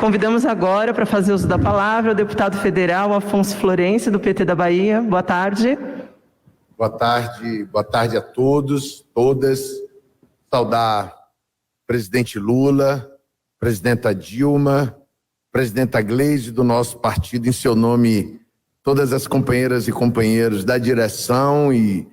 Convidamos agora para fazer uso da palavra o deputado federal Afonso Florencio, do PT da Bahia. Boa tarde. Boa tarde a todos, todas. Saudar o presidente Lula, presidenta Dilma, presidenta Gleisi do nosso partido, em seu nome, todas as companheiras e companheiros da direção e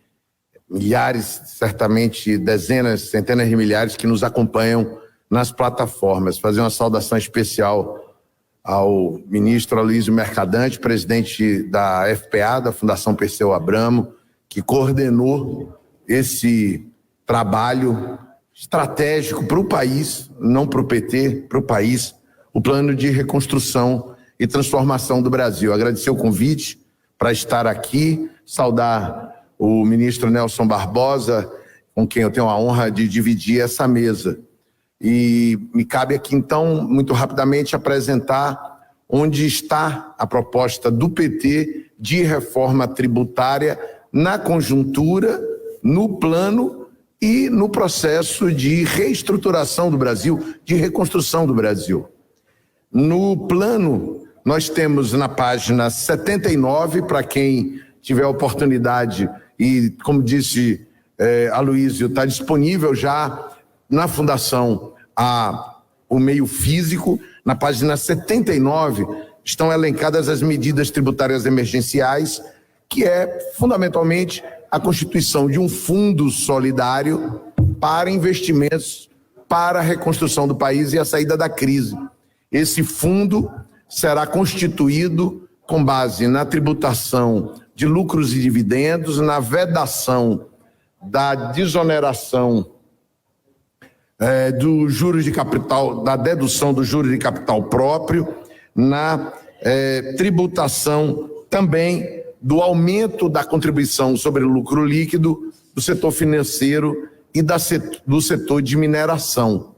milhares, certamente dezenas, centenas de milhares que nos acompanham nas plataformas. Fazer uma saudação especial ao ministro Aloysio Mercadante, presidente da FPA, da Fundação Perseu Abramo, que coordenou esse trabalho estratégico para o país, não para o PT, para o país, o plano de reconstrução e transformação do Brasil. Agradecer o convite para estar aqui, saudar o ministro Nelson Barbosa, com quem eu tenho a honra de dividir essa mesa. E me cabe aqui, então, muito rapidamente, apresentar onde está a proposta do PT de reforma tributária na conjuntura, no plano e no processo de reestruturação do Brasil, de reconstrução do Brasil. No plano, nós temos na página 79, para quem tiver a oportunidade, e como disse Aloysio, está disponível já na Fundação o meio físico. Na página 79 estão elencadas as medidas tributárias emergenciais, que é fundamentalmente a constituição de um fundo solidário para investimentos para a reconstrução do país e a saída da crise. Esse fundo será constituído com base na tributação de lucros e dividendos, na vedação da desoneração dos juros de capital, da dedução dos juros de capital próprio, na tributação também do aumento da contribuição sobre o lucro líquido do setor financeiro e do setor de mineração.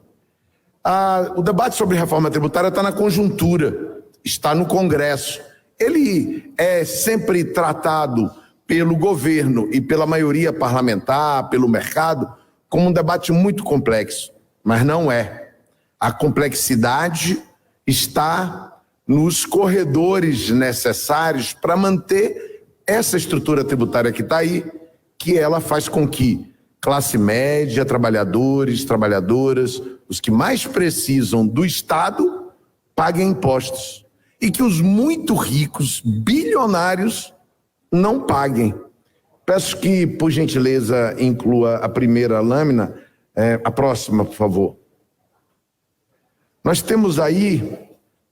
O debate sobre reforma tributária está na conjuntura, está no Congresso. Ele é sempre tratado pelo governo e pela maioria parlamentar, pelo mercado, como um debate muito complexo, mas não é. A complexidade está nos corredores necessários para manter essa estrutura tributária que está aí, que ela faz com que classe média, trabalhadores, trabalhadoras, os que mais precisam do Estado, paguem impostos. E que os muito ricos, bilionários, não paguem. Peço que, por gentileza, inclua a primeira lâmina, a próxima, por favor. Nós temos aí,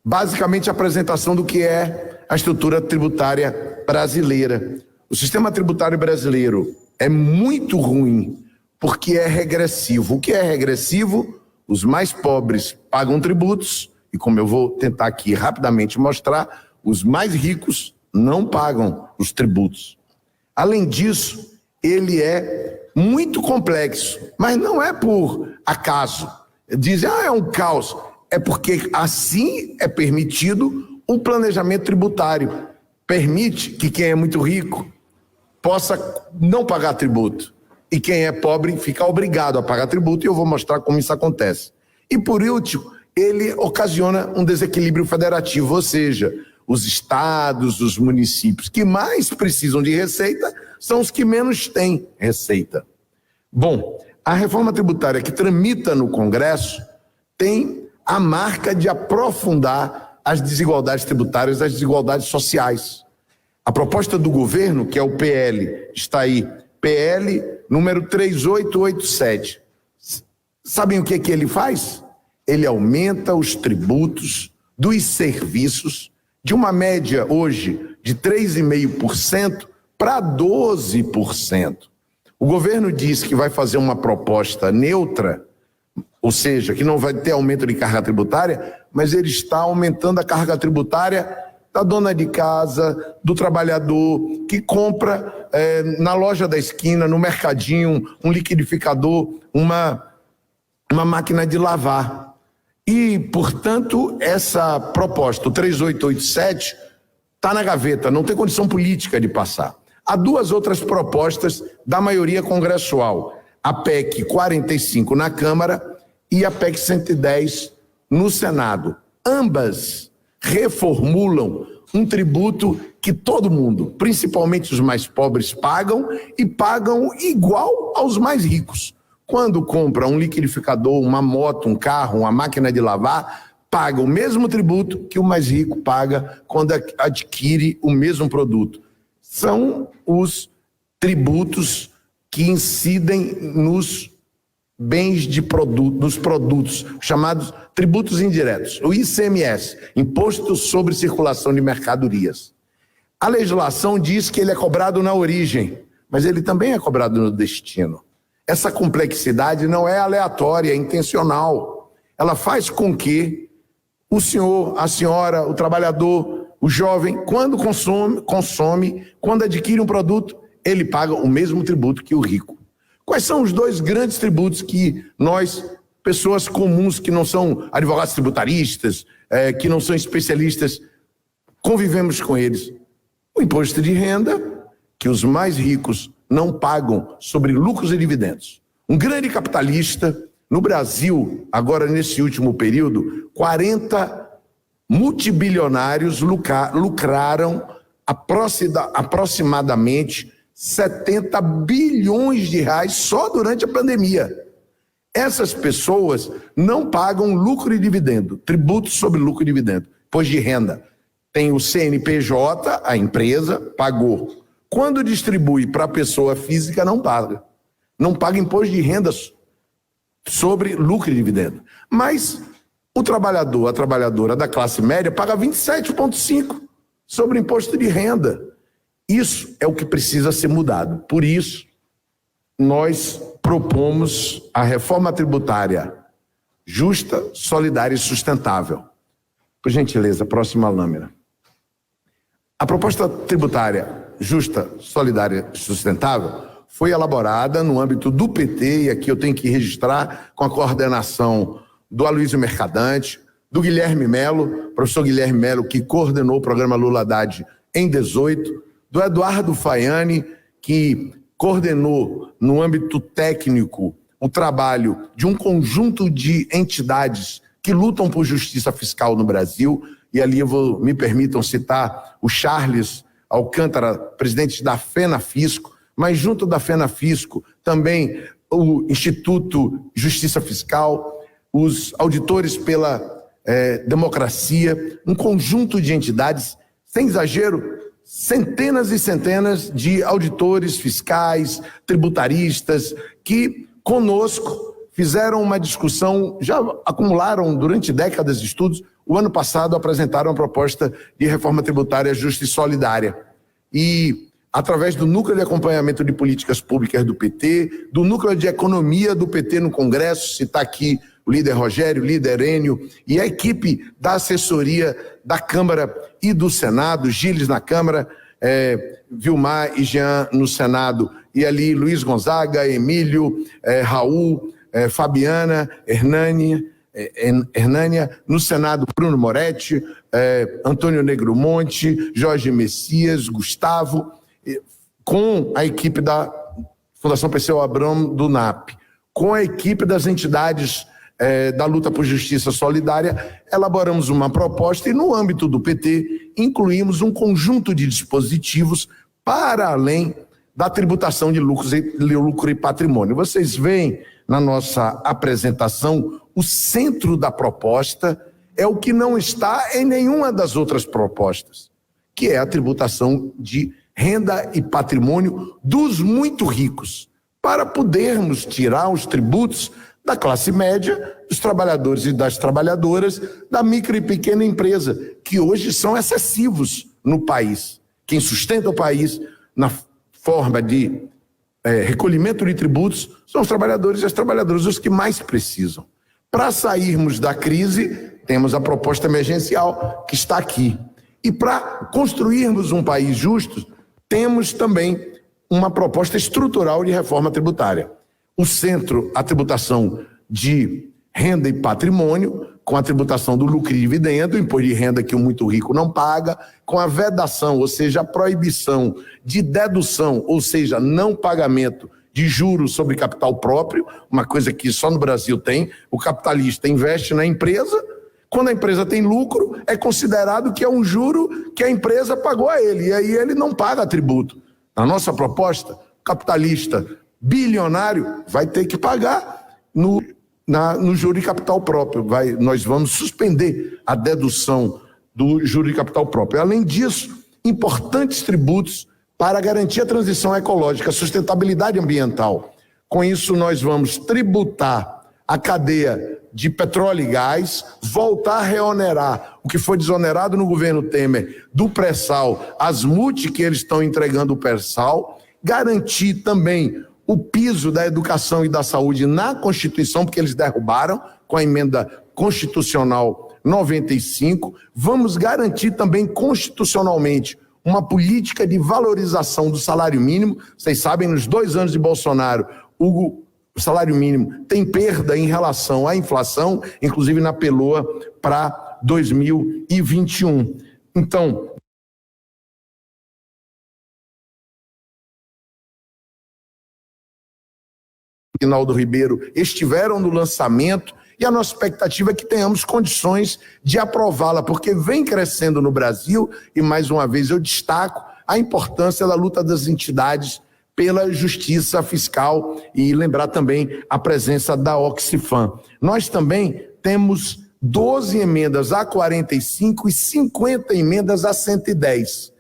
basicamente, a apresentação do que é a estrutura tributária brasileira. O sistema tributário brasileiro é muito ruim, porque é regressivo. O que é regressivo? Os mais pobres pagam tributos, e como eu vou tentar aqui rapidamente mostrar, os mais ricos não pagam os tributos. Além disso, ele é muito complexo, mas não é por acaso. Dizem, é um caos. É porque assim é permitido um planejamento tributário. Permite que quem é muito rico possa não pagar tributo. E quem é pobre fica obrigado a pagar tributo, e eu vou mostrar como isso acontece. E por último, ele ocasiona um desequilíbrio federativo, ou seja, os estados, os municípios que mais precisam de receita são os que menos têm receita. Bom, a reforma tributária que tramita no Congresso tem a marca de aprofundar as desigualdades tributárias, as desigualdades sociais. A proposta do governo, que é o PL, está aí, PL número 3887. Sabem o que ele faz? Ele aumenta os tributos dos serviços de uma média hoje de 3,5% para 12%. O governo diz que vai fazer uma proposta neutra, ou seja, que não vai ter aumento de carga tributária, mas ele está aumentando a carga tributária da dona de casa, do trabalhador que compra na loja da esquina, no mercadinho, um liquidificador, uma máquina de lavar. E, portanto, essa proposta, o 3887, está na gaveta, não tem condição política de passar. Há duas outras propostas da maioria congressual, a PEC 45 na Câmara e a PEC 110 no Senado. ambas reformulam um tributo que todo mundo, principalmente os mais pobres, pagam e pagam igual aos mais ricos. Quando compra um liquidificador, uma moto, um carro, uma máquina de lavar, paga o mesmo tributo que o mais rico paga quando adquire o mesmo produto. São os tributos que incidem nos bens de produto, nos produtos, chamados tributos indiretos, o ICMS, Imposto sobre Circulação de Mercadorias. A legislação diz que ele é cobrado na origem, mas ele também é cobrado no destino. Essa complexidade não é aleatória, é intencional. Ela faz com que o senhor, a senhora, o trabalhador, o jovem, quando consome, quando adquire um produto, ele paga o mesmo tributo que o rico. Quais são os dois grandes tributos que nós, pessoas comuns que não são advogados tributaristas, que não são especialistas, convivemos com eles? O imposto de renda, que os mais ricos não pagam sobre lucros e dividendos. Um grande capitalista no Brasil, agora nesse último período, 40 multibilionários lucraram aproximadamente 70 bilhões de reais só durante a pandemia. Essas pessoas não pagam lucro e dividendo, tributo sobre lucro e dividendo, imposto de renda. Tem o CNPJ, a empresa, pagou. Quando distribui para a pessoa física, não paga. Não paga imposto de renda sobre lucro e dividendo. Mas o trabalhador, a trabalhadora da classe média, paga 27,5% sobre imposto de renda. Isso é o que precisa ser mudado. Por isso, nós propomos a reforma tributária justa, solidária e sustentável. Por gentileza, próxima lâmina. A proposta tributária justa, solidária e sustentável foi elaborada no âmbito do PT, e aqui eu tenho que registrar com a coordenação do Aloysio Mercadante, do Guilherme Melo, professor Guilherme Melo, que coordenou o programa Lula Haddad em 18, do Eduardo Faiani, que coordenou no âmbito técnico o trabalho de um conjunto de entidades que lutam por justiça fiscal no Brasil, e ali me permitam citar o Charles Alcântara, presidente da FENAFisco, mas junto da FENAFisco também o Instituto Justiça Fiscal, os auditores pela democracia, um conjunto de entidades, sem exagero, centenas e centenas de auditores fiscais, tributaristas, que conosco fizeram uma discussão, já acumularam durante décadas de estudos. O ano passado apresentaram a proposta de reforma tributária justa e solidária. E, através do Núcleo de Acompanhamento de Políticas Públicas do PT, do Núcleo de Economia do PT no Congresso, citar aqui o líder Rogério, o líder Enio, e a equipe da assessoria da Câmara e do Senado, Gilles na Câmara, Vilmar e Jean no Senado, e ali Luiz Gonzaga, Emílio, Raul, Fabiana, Hernânia, no Senado Bruno Moretti, Antônio Negromonte, Jorge Messias, Gustavo, com a equipe da Fundação Perseu Abramo do NAP, com a equipe das entidades da luta por justiça solidária, elaboramos uma proposta e no âmbito do PT incluímos um conjunto de dispositivos para além da tributação de lucro e patrimônio. Vocês veem na nossa apresentação, o centro da proposta é o que não está em nenhuma das outras propostas, que é a tributação de renda e patrimônio dos muito ricos, para podermos tirar os tributos da classe média, dos trabalhadores e das trabalhadoras, da micro e pequena empresa, que hoje são excessivos no país. Quem sustenta o país na forma de recolhimento de tributos são os trabalhadores e as trabalhadoras, os que mais precisam. Para sairmos da crise, temos a proposta emergencial que está aqui. E para construirmos um país justo, temos também uma proposta estrutural de reforma tributária. O centro, a tributação de renda e patrimônio, com a tributação do lucro e dividendo, o imposto de renda que o muito rico não paga, com a vedação, ou seja, a proibição de dedução, ou seja, não pagamento de juros sobre capital próprio, uma coisa que só no Brasil tem. O capitalista investe na empresa, Quando a empresa tem lucro, é considerado que é um juro que a empresa pagou a ele, e aí ele não paga tributo. Na nossa proposta, o capitalista bilionário vai ter que pagar no juro de capital próprio. Nós vamos suspender a dedução do juro de capital próprio. Além disso, importantes tributos para garantir a transição ecológica, a sustentabilidade ambiental. Com isso, nós vamos tributar a cadeia de petróleo e gás, voltar a reonerar o que foi desonerado no governo Temer do pré-sal, as multas que eles estão entregando o pré-sal, garantir também o piso da educação e da saúde na Constituição, porque eles derrubaram com a emenda constitucional 95, vamos garantir também constitucionalmente uma política de valorização do salário mínimo. Vocês sabem, nos 2 anos de Bolsonaro, o salário mínimo tem perda em relação à inflação, inclusive na PELOA para 2021. Então, Aguinaldo Ribeiro estiveram no lançamento, e a nossa expectativa é que tenhamos condições de aprová-la, porque vem crescendo no Brasil, e mais uma vez eu destaco a importância da luta das entidades pela justiça fiscal, e lembrar também a presença da Oxfam. Nós também temos 12 emendas a 45 e 50 emendas a 110.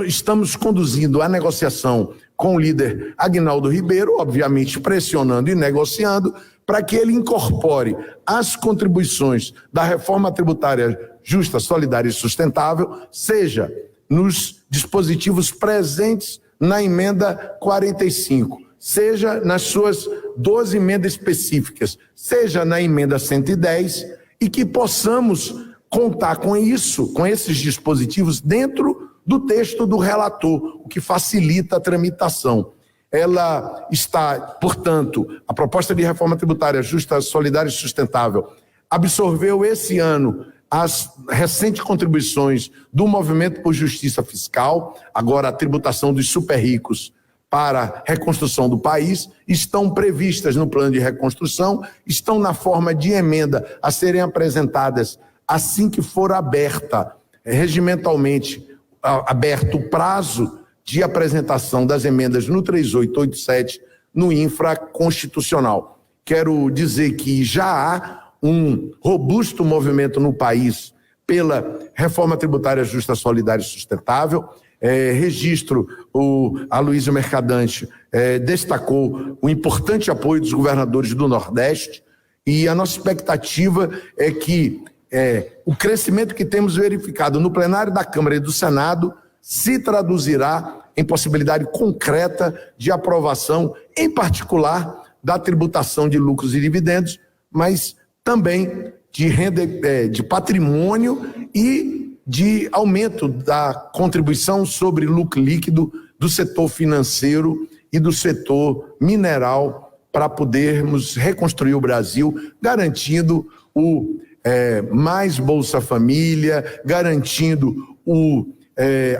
Estamos conduzindo a negociação com o líder Aguinaldo Ribeiro, obviamente pressionando e negociando, para que ele incorpore as contribuições da reforma tributária justa, solidária e sustentável, seja nos dispositivos presentes na emenda 45, seja nas suas 12 emendas específicas, seja na emenda 110, e que possamos contar com isso, com esses dispositivos dentro do texto do relator, o que facilita a tramitação. Ela está, portanto, a proposta de reforma tributária justa, solidária e sustentável absorveu esse ano as recentes contribuições do Movimento por Justiça Fiscal, agora a tributação dos super ricos para a reconstrução do país, estão previstas no plano de reconstrução, estão na forma de emenda a serem apresentadas assim que for regimentalmente aberto o prazo de apresentação das emendas no 3887 no infraconstitucional. Quero dizer que já há um robusto movimento no país pela reforma tributária justa, solidária e sustentável. Registro, o Aloysio Mercadante destacou o importante apoio dos governadores do Nordeste, e a nossa expectativa é que o crescimento que temos verificado no plenário da Câmara e do Senado se traduzirá em possibilidade concreta de aprovação, em particular da tributação de lucros e dividendos, mas também de renda, de patrimônio e de aumento da contribuição sobre lucro líquido do setor financeiro e do setor mineral, para podermos reconstruir o Brasil, garantindo mais Bolsa Família, garantindo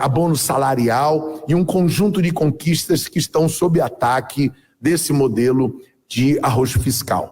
abono salarial e um conjunto de conquistas que estão sob ataque desse modelo de arrojo fiscal.